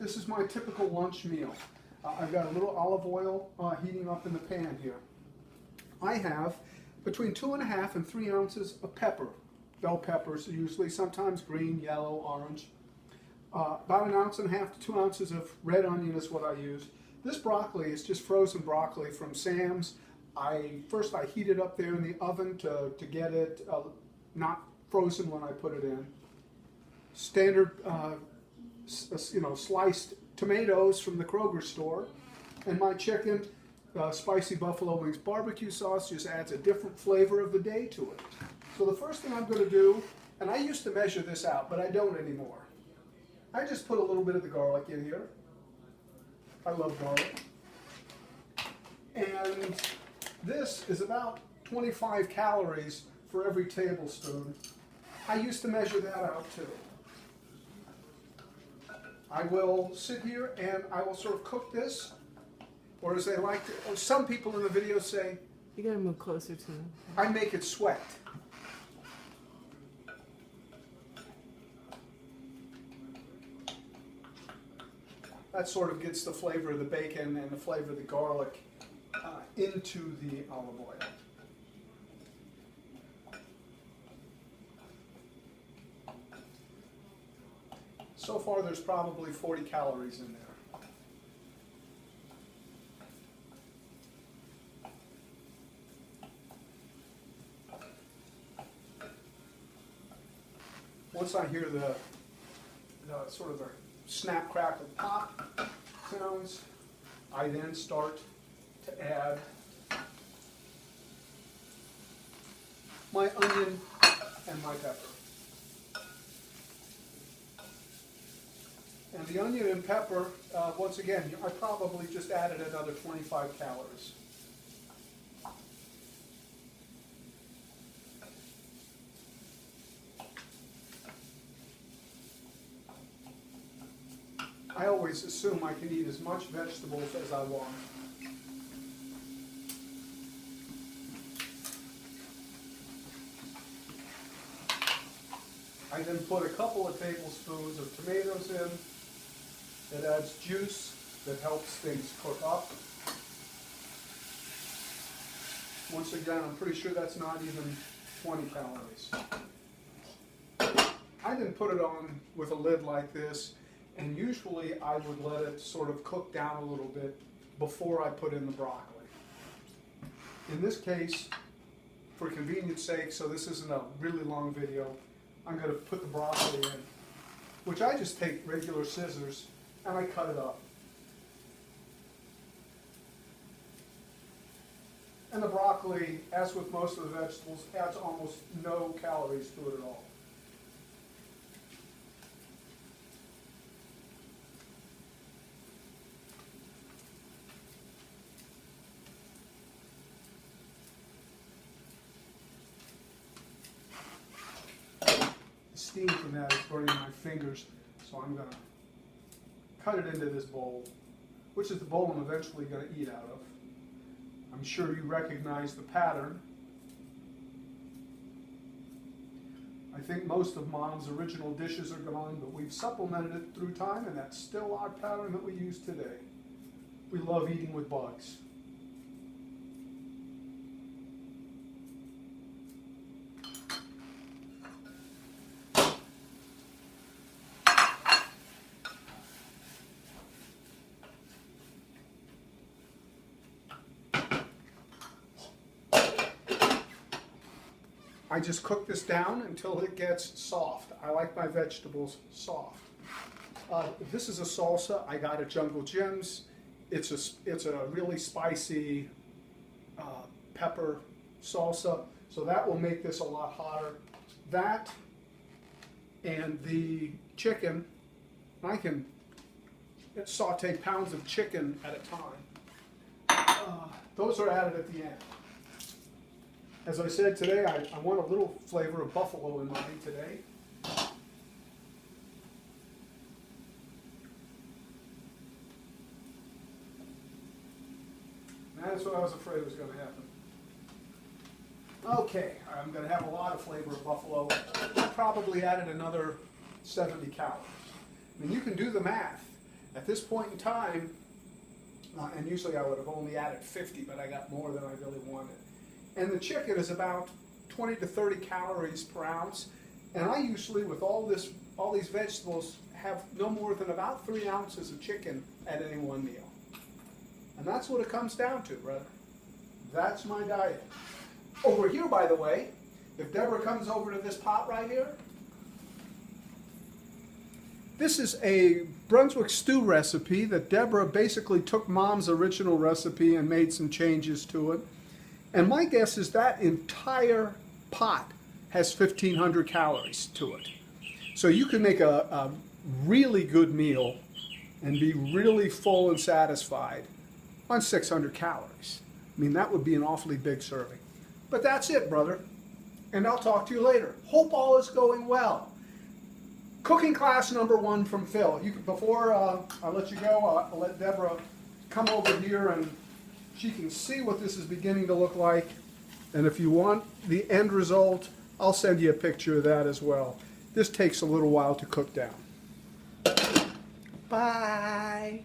This is my typical lunch meal. I've got a little olive oil heating up in the pan here. I have between 2½ and 3 ounces of pepper. Bell peppers usually, sometimes green, yellow, orange. About 1½ ounce to 2 ounces of red onion is what I use. This broccoli is just frozen broccoli from Sam's. First I heat it up there in the oven to get it not frozen when I put it in. Standard sliced tomatoes from the Kroger store. And my chicken, spicy buffalo wings barbecue sauce, just adds a different flavor of the day to it. So the first thing I'm going to do, and I used to measure this out, but I don't anymore. I just put a little bit of the garlic in here. I love garlic. And this is about 25 calories for every tablespoon. I used to measure that out too. I will sit here and I will sort of cook this, or as they like to, or some people in the video say, you gotta move closer to them. I make it sweat. That sort of gets the flavor of the bacon and the flavor of the garlic into the olive oil. So far there's probably 40 calories in there. Once I hear the sort of a snap, crackle, pop sounds, I then start to add my onion and my pepper. And the onion and pepper, once again, I probably just added another 25 calories. I always assume I can eat as much vegetables as I want. I then put a couple of tablespoons of tomatoes in. It adds juice that helps things cook up. Once again, I'm pretty sure that's not even 20 calories. I then put it on with a lid like this, and usually I would let it sort of cook down a little bit before I put in the broccoli. In this case, for convenience sake, so this isn't a really long video, I'm going to put the broccoli in, which I just take regular scissors and I cut it up. And the broccoli, as with most of the vegetables, adds almost no calories to it at all. Steam from that is burning my fingers, so I'm going to cut it into this bowl, which is the bowl I'm eventually going to eat out of. I'm sure you recognize the pattern. I think most of Mom's original dishes are gone, but we've supplemented it through time, and that's still our pattern that we use today. We love eating with bugs. I just cook this down until it gets soft. I like my vegetables soft. This is a salsa I got at Jungle Jim's. It's a really spicy pepper salsa, so that will make this a lot hotter. That and the chicken, I can saute pounds of chicken at a time. Those are added at the end. As I said today, I want a little flavor of buffalo in mine today. That's what I was afraid was going to happen. Okay, I'm going to have a lot of flavor of buffalo. I probably added another 70 calories. I mean, you can do the math. At this point in time, and usually I would have only added 50, but I got more than I really wanted. And the chicken is about 20 to 30 calories per ounce. And I usually, with all these vegetables, have no more than about 3 ounces of chicken at any one meal. And that's what it comes down to, brother. That's my diet. Over here, by the way, if Deborah comes over to this pot right here, this is a Brunswick stew recipe that Deborah basically took Mom's original recipe and made some changes to it. And my guess is that entire pot has 1,500 calories to it. So you can make a really good meal and be really full and satisfied on 600 calories. I mean, that would be an awfully big serving. But that's it, brother. And I'll talk to you later. Hope all is going well. Cooking class number 1 from Phil. Before I let you go, I'll let Deborah come over here and she can see what this is beginning to look like. And if you want the end result, I'll send you a picture of that as well. This takes a little while to cook down. Bye.